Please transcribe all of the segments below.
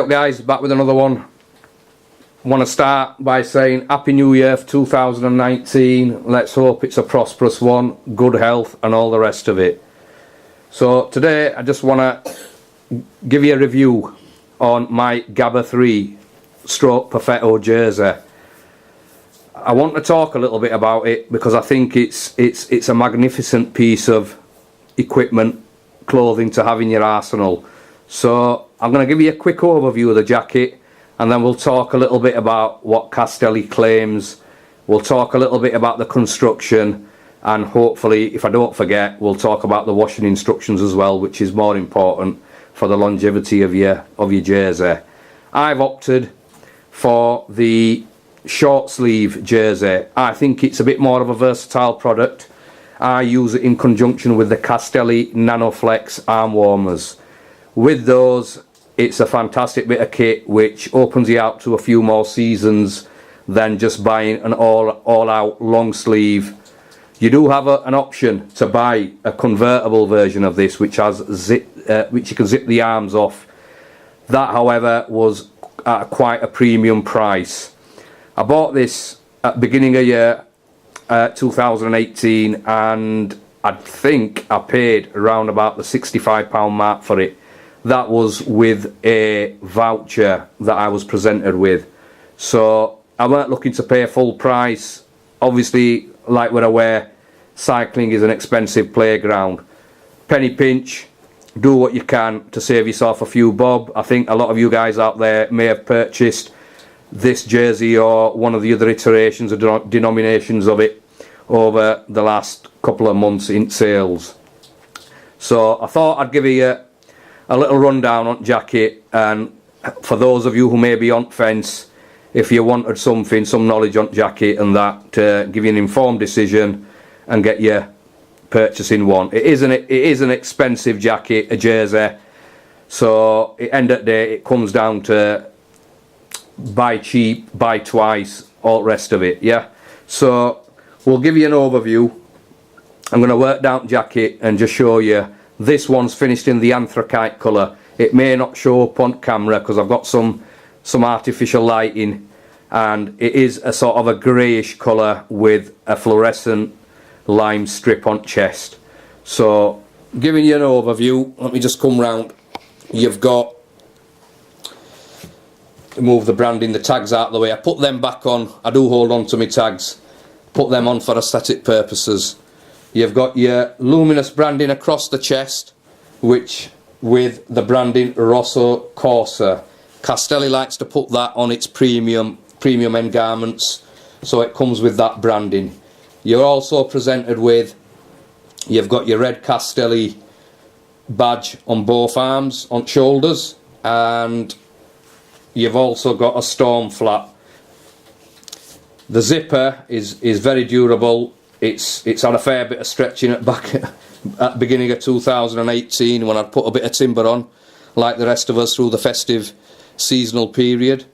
up guys, back with another one. Want to start by saying Happy New Year for 2019. Let's hope it's a prosperous one, good health and all the rest of it. So today I just want to give you a review on my Gabba 3 stroke Perfetto jersey. I want to talk a little bit about it because I think it's a magnificent piece of equipment, clothing to have in your arsenal. So I'm going to give you a quick overview of the jacket, and then we'll talk a little bit about what Castelli claims. We'll talk a little bit about the construction, and hopefully, if I don't forget, we'll talk about the washing instructions as well, which is more important for the longevity of your jersey. I've opted for the short sleeve jersey. I think it's a bit more of a versatile product. I use it in conjunction with the Castelli NanoFlex arm warmers. With those, it's a fantastic bit of kit which opens you out to a few more seasons than just buying an all-out long sleeve. You do have an option to buy a convertible version of this which has which you can zip the arms off. That, however, was at quite a premium price. I bought this at the beginning of year 2018, and I think I paid around about the £65 mark for it. That was with a voucher that I was presented with, so I weren't looking to pay full price. Obviously, like we're aware, cycling is an expensive playground. Penny pinch, do what you can to save yourself a few bob. I think a lot of you guys out there may have purchased this jersey or one of the other iterations or denominations of it over the last couple of months in sales. So I thought I'd give you a little rundown on jacket, and for those of you who may be on fence, if you wanted some knowledge on jacket and that, to give you an informed decision and get you purchasing one. It is an expensive jacket, a jersey, so at the end of the day it comes down to buy cheap, buy twice, all the rest of it. Yeah, so we'll give you an overview. I'm going to work down the jacket and just show you. This one's finished in the anthracite colour. It may not show up on camera because I've got some artificial lighting, and it is a sort of a greyish colour with a fluorescent lime strip on chest. So giving you an overview, let me just come round. You've got, move the branding, the tags out of the way. I put them back on. I do hold on to my tags, put them on for aesthetic purposes. You've got your luminous branding across the chest, which with the branding Rosso Corsa. Castelli likes to put that on its premium end garments, so it comes with that branding. You're also presented with, you've got your red Castelli badge on both arms, on shoulders, and you've also got a storm flap. The zipper is very durable. It's had a fair bit of stretching at the beginning of 2018 when I put a bit of timber on, like the rest of us, through the festive seasonal period.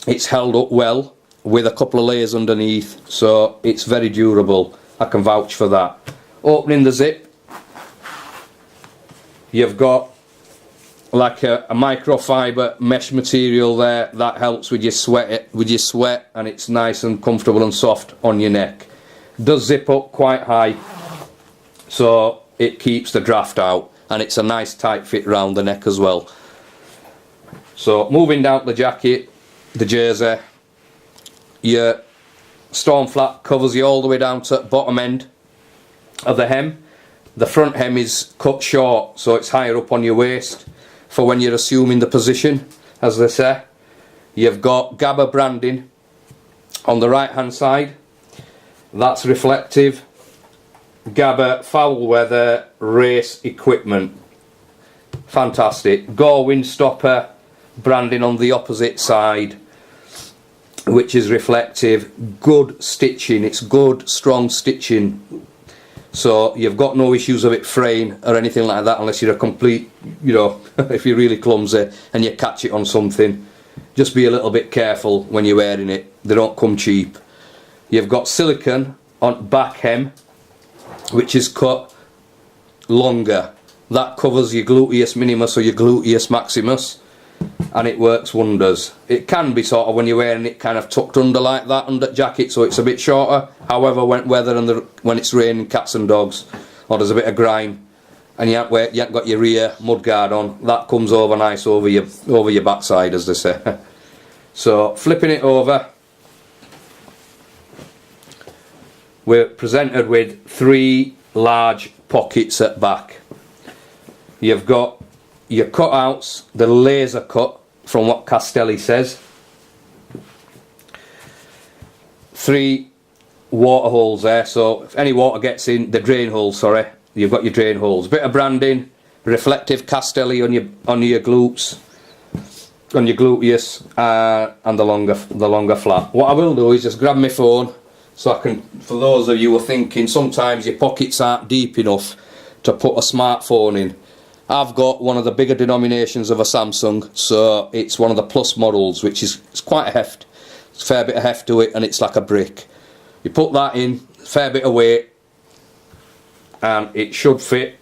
It's held up well with a couple of layers underneath, so it's very durable. I can vouch for that. Opening the zip, you've got like a microfiber mesh material there that helps with your sweat, and it's nice and comfortable and soft on your neck. Does zip up quite high, so it keeps the draft out, and it's a nice tight fit round the neck as well. So moving down the jacket, the jersey, your storm flap covers you all the way down to the bottom end of the hem. The front hem is cut short, so it's higher up on your waist for when you're assuming the position, as they say. You've got Gabba branding on the right hand side. That's reflective. Gabba foul weather race equipment. Fantastic. Gore windstopper branding on the opposite side, which is reflective. Good stitching. It's good, strong stitching. So you've got no issues of it fraying or anything like that, unless you're a complete, you know, if you're really clumsy and you catch it on something. Just be a little bit careful when you're wearing it. They don't come cheap. You've got silicone on back hem, which is cut longer. That covers your gluteus minimus or your gluteus maximus. and it works wonders. It can be sort of when you're wearing it kind of tucked under like that, under jacket, so it's a bit shorter. However, when it's raining cats and dogs, or there's a bit of grime, and you haven't got your rear mud guard on, that comes over nice over your backside, as they say. So flipping it over, we're presented with 3 large pockets at back. You've got your cutouts, the laser cut from what Castelli says. 3 water holes there, so if any water gets in, the drain holes, sorry, you've got your drain holes. Bit of branding, reflective Castelli on your glutes, on your gluteus, and the longer flap. What I will do is just grab my phone, so I can, for those of you who are thinking sometimes your pockets aren't deep enough to put a smartphone in. I've got one of the bigger denominations of a Samsung, so it's one of the Plus models, which is quite a heft. It's a fair bit of heft to it, and it's like a brick. You put that in, fair bit of weight, and it should fit.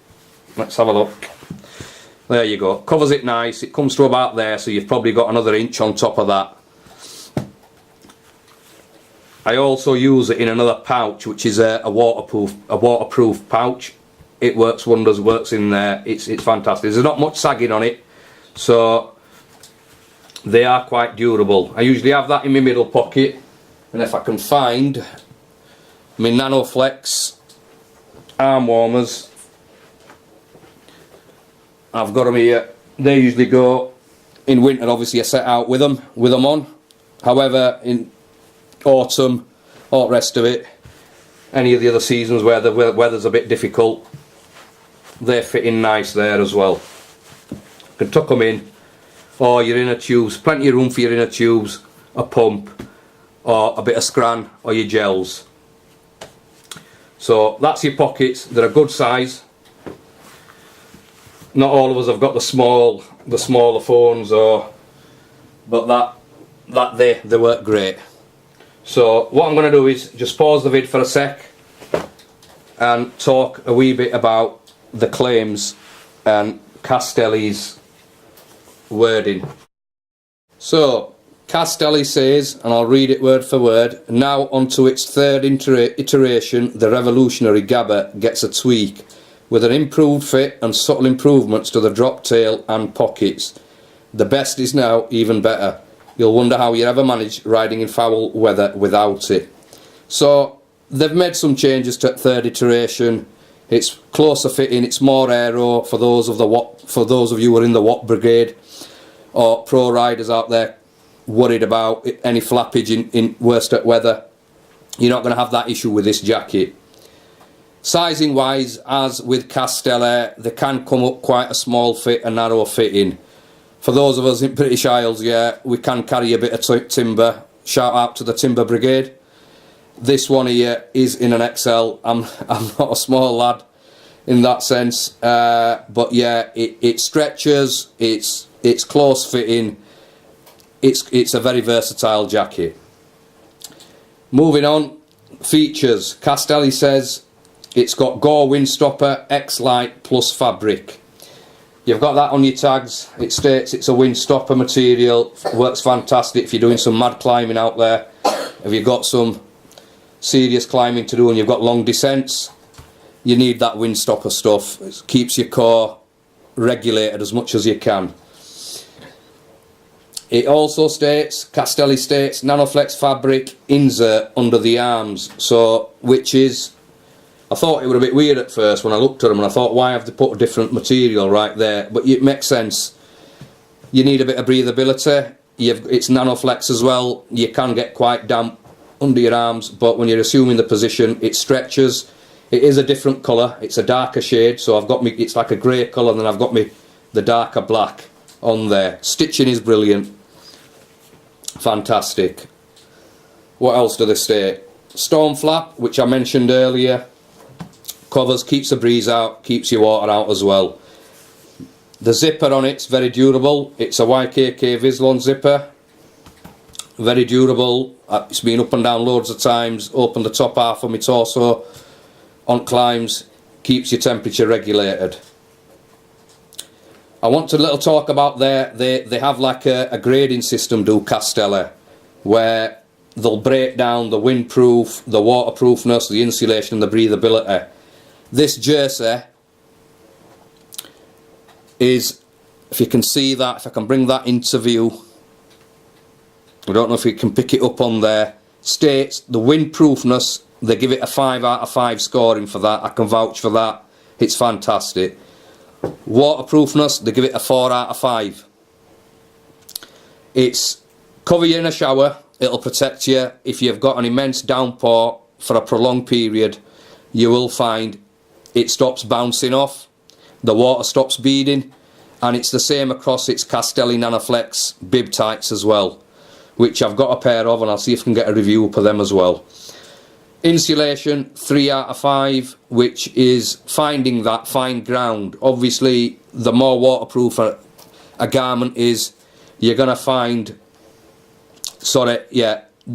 Let's have a look. There you go. Covers it nice. It comes to about there, so you've probably got another inch on top of that. I also use it in another pouch, which is a waterproof pouch. It works wonders, works in there. It's fantastic. There's not much sagging on it, so they are quite durable. I usually have that in my middle pocket, and if I can find my NanoFlex arm warmers, I've got them here. They usually go in winter. Obviously, I set out with them on. However, in autumn, all the rest of it, any of the other seasons where the weather's a bit difficult, they're fitting nice there as well. You can tuck them in, or your inner tubes, plenty of room for your inner tubes, a pump, or a bit of scran, or your gels. So that's your pockets. They're a good size. Not all of us have got the smaller phones, but they work great. So what I'm going to do is just pause the vid for a sec and talk a wee bit about the claims and Castelli's wording. So Castelli says, and I'll read it word for word, now onto its 3rd iteration, the revolutionary Gabba gets a tweak with an improved fit and subtle improvements to the drop tail and pockets. The best is now even better. You'll wonder how you ever managed riding in foul weather without it. So they've made some changes to 3rd iteration. It's closer fitting, it's more aero for those of you who are in the Watt brigade, or pro riders out there worried about any flappage in worst weather. You're not going to have that issue with this jacket. Sizing wise, as with Castelli, they can come up quite a small fit, a narrow fitting. For those of us in British Isles, yeah, we can carry a bit of timber. Shout out to the timber brigade. This one here is in an XL. I'm not a small lad in that sense, but yeah, it stretches. It's close fitting. It's a very versatile jacket. Moving on, features. Castelli says it's got Gore windstopper, X-Lite plus fabric. You've got that on your tags. It states it's a windstopper material. Works fantastic if you're doing some mad climbing out there. If you've got some serious climbing to do and you've got long descents, you need that windstopper stuff. It keeps your core regulated as much as you can. It also states, Castelli states, NanoFlex fabric insert under the arms, so which is, I thought it was a bit weird at first when I looked at them, and I thought, why have they put a different material right there? But it makes sense. You need a bit of breathability. It's NanoFlex as well. You can get quite damp under your arms, but when you're assuming the position, it stretches. It is a different colour. It's a darker shade, so I've got me. It's like a grey colour, and then I've got the darker black on there. Stitching is brilliant. Fantastic. What else do they state? Storm flap, which I mentioned earlier. Covers, keeps the breeze out, keeps your water out as well. The zipper on it's very durable. It's a YKK Vislon zipper. Very durable. It's been up and down loads of times. Open the top half of my torso on climbs. Keeps your temperature regulated. I want to little talk about they have like a grading system, do Castelli, where they'll break down the windproof, the waterproofness, the insulation and the breathability. This jersey is, if you can see that, if I can bring that into view, I don't know if you can pick it up on there, states the windproofness, they give it a 5 out of 5 scoring for that. I can vouch for that, it's fantastic. Waterproofness, they give it a 4 out of 5. It's cover you in a shower, it'll protect you. If you've got an immense downpour for a prolonged period, you will find it stops bouncing off, the water stops beading, and it's the same across its Castelli Nanoflex bib tights as well, which I've got a pair of, and I'll see if I can get a review up of them as well. Insulation, 3 out of 5, which is finding that fine ground. Obviously, the more waterproof a garment is, you're going to find,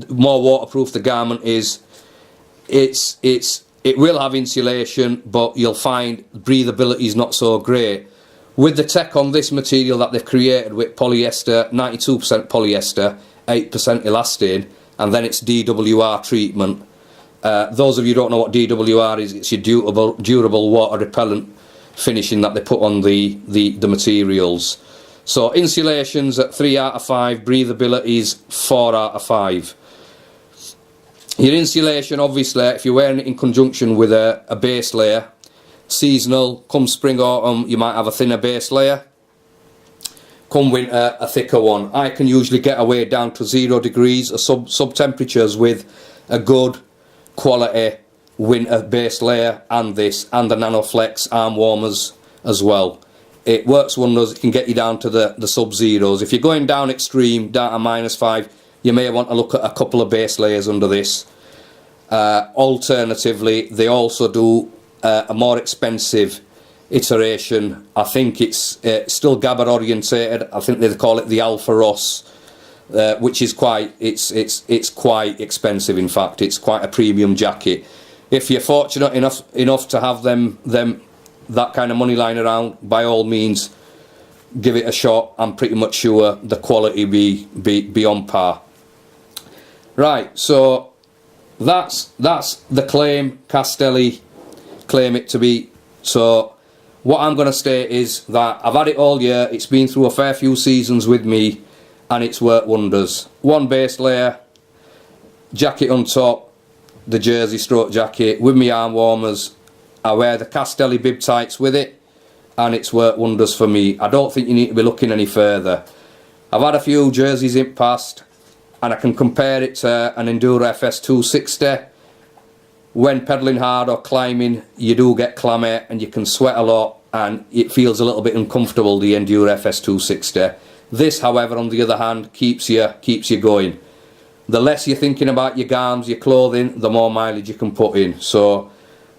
more waterproof the garment is, it will have insulation, but you'll find breathability is not so great. With the tech on this material that they've created with polyester, 92% polyester, 8% elastane, and then it's DWR treatment. Those of you who don't know what DWR is, it's your durable water repellent finishing that they put on the materials. So insulation's at 3 out of 5, breathability's 4 out of 5. Your insulation, obviously, if you're wearing it in conjunction with a base layer, seasonal, come spring, autumn, you might have a thinner base layer. Come winter, a thicker one. I can usually get away down to 0 degrees or sub temperatures with a good quality winter base layer, and this, and the Nanoflex arm warmers as well. It works wonders. It can get you down to the sub-zeros. If you're going down extreme, down to -5, you may want to look at a couple of base layers under this. Alternatively, they also do a more expensive iteration. I think it's still Gabba orientated. I think they call it the Alpha Ross, which is quite quite expensive. In fact, it's quite a premium jacket. If you're fortunate enough to have that kind of money lying around, by all means, give it a shot. I'm pretty much sure the quality be on par. Right, so that's the claim Castelli claim it to be. So what I'm going to state is that I've had it all year. It's been through a fair few seasons with me, and it's worked wonders. One base layer, jacket on top, the jersey stroke jacket with my arm warmers. I wear the Castelli bib tights with it, and it's worked wonders for me. I don't think you need to be looking any further. I've had a few jerseys in past, and I can compare it to an Enduro FS 260. When pedalling hard or climbing, you do get clammy and you can sweat a lot, and it feels a little bit uncomfortable, the Enduro FS 260. This, however, on the other hand, keeps you going. The less you're thinking about your garms, your clothing, the more mileage you can put in. So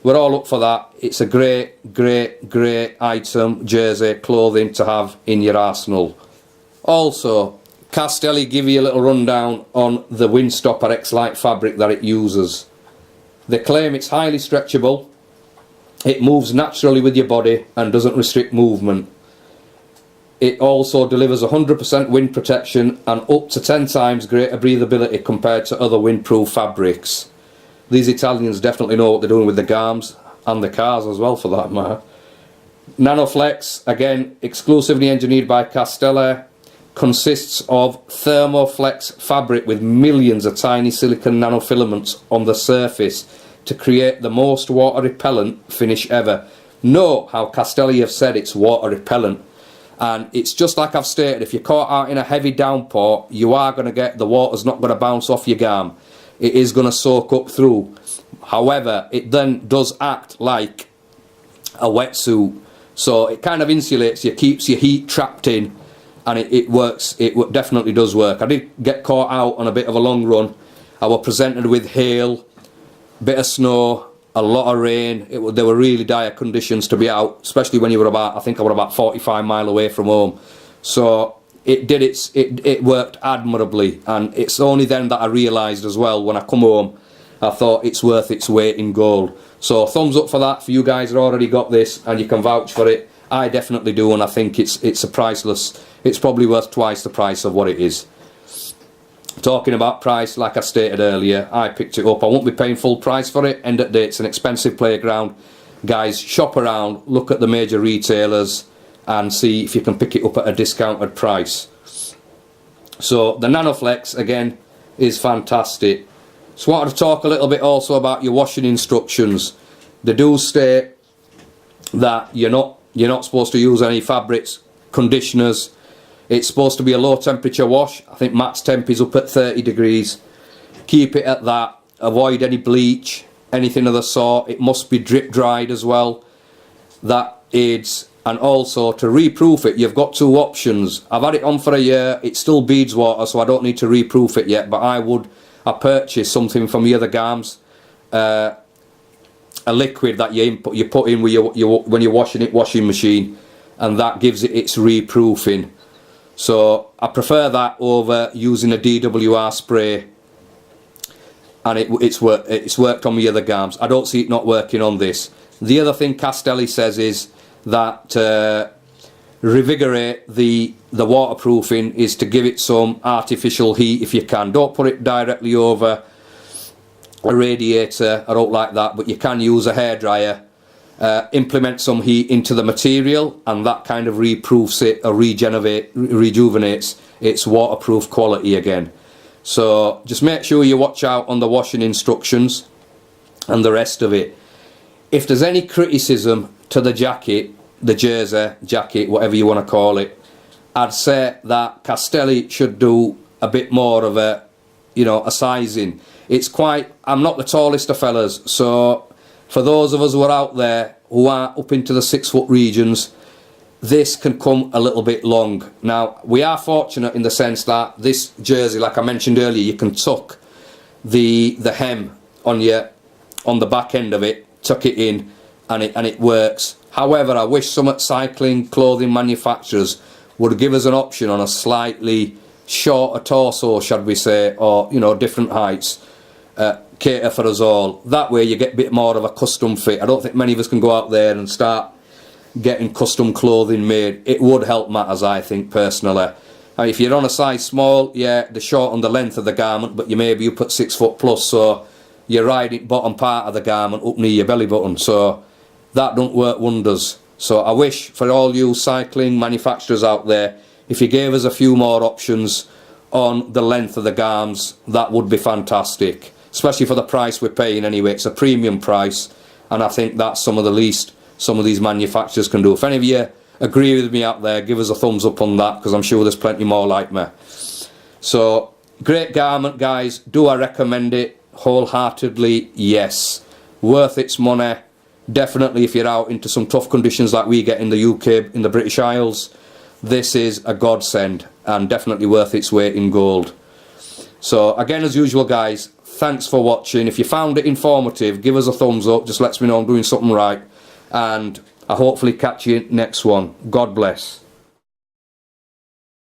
we're all up for that. It's a great item, jersey, clothing to have in your arsenal. Also, Castelli give you a little rundown on the Windstopper X-Lite fabric that it uses. They claim it's highly stretchable, it moves naturally with your body and doesn't restrict movement. It also delivers 100% wind protection and up to 10 times greater breathability compared to other windproof fabrics. These Italians definitely know what they're doing with the garms, and the cars as well for that matter. Nanoflex, again, exclusively engineered by Castelli, consists of thermoflex fabric with millions of tiny silicon nanofilaments on the surface to create the most water repellent finish ever. Know how Castelli have said it's water repellent, and it's just like I've stated, if you're caught out in a heavy downpour, you are going to get, the water's not going to bounce off your garm. It is going to soak up through. However, it then does act like a wetsuit, so it kind of insulates you, keeps your heat trapped in, and it works. It definitely does work. I did get caught out on a bit of a long run. I was presented with hail, bit of snow, a lot of rain. There were really dire conditions to be out, especially when you were about, I think I was about 45 miles away from home. So it worked admirably, and it's only then that I realised as well, when I come home, I thought it's worth its weight in gold. So thumbs up for that for you guys that already got this and you can vouch for it. I definitely do, and I think it's a priceless. It's probably worth twice the price of what it is. Talking about price, like I stated earlier, I picked it up. I won't be paying full price for it. End of the day, it's an expensive playground. Guys, shop around, look at the major retailers and see if you can pick it up at a discounted price. So the NanoFlex again is fantastic. So I wanted to talk a little bit also about your washing instructions. They do state that you're not supposed to use any fabrics, conditioners. It's supposed to be a low temperature wash. I think max temp is up at 30 degrees. Keep it at that. Avoid any bleach, anything of the sort. It must be drip dried as well. That aids. And also to reproof it, you've got two options. I've had it on for a year. It still beads water, so I don't need to reproof it yet. But I purchased something from the other Garms, a liquid that you put in with when you're washing it, washing machine, and that gives it its reproofing. So I prefer that over using a DWR spray, and it's worked on the other Garms. I don't see it not working on this. The other thing Castelli says is that revigorate the waterproofing is to give it some artificial heat if you can. Don't put it directly over a radiator. I don't like that, but you can use a hairdryer. Implement some heat into the material, and that kind of reproofs it or rejuvenates its waterproof quality again. So just make sure you watch out on the washing instructions and the rest of it. If there's any criticism to the jacket, the jersey, jacket, whatever you want to call it, I'd say that Castelli should do a bit more of a sizing. I'm not the tallest of fellas, so for those of us who are out there who are up into the 6 foot regions, this can come a little bit long. Now, we are fortunate in the sense that this jersey, like I mentioned earlier, you can tuck the hem on the back end of it, tuck it in, and it works. However, I wish some cycling clothing manufacturers would give us an option on a slightly shorter torso, shall we say, or different heights. Cater for us all. That way you get a bit more of a custom fit. I don't think many of us can go out there and start getting custom clothing made. It would help matters, I think, personally. If you're on a size small, yeah, they're short on the length of the garment, but you put 6 foot plus, so you're riding bottom part of the garment up near your belly button, so that don't work wonders. So I wish for all you cycling manufacturers out there, if you gave us a few more options on the length of the Garms, that would be fantastic. Especially for the price we're paying anyway. It's a premium price, and I think that's some of the least some of these manufacturers can do. If any of you agree with me out there, give us a thumbs up on that, because I'm sure there's plenty more like me. So, great garment, guys. Do I recommend it? Wholeheartedly, yes. Worth its money. Definitely if you're out into some tough conditions like we get in the UK, in the British Isles, this is a godsend, and definitely worth its weight in gold. So, again, as usual, guys, thanks for watching. If you found it informative, give us a thumbs up. Just lets me know I'm doing something right. And I hopefully catch you next one. God bless.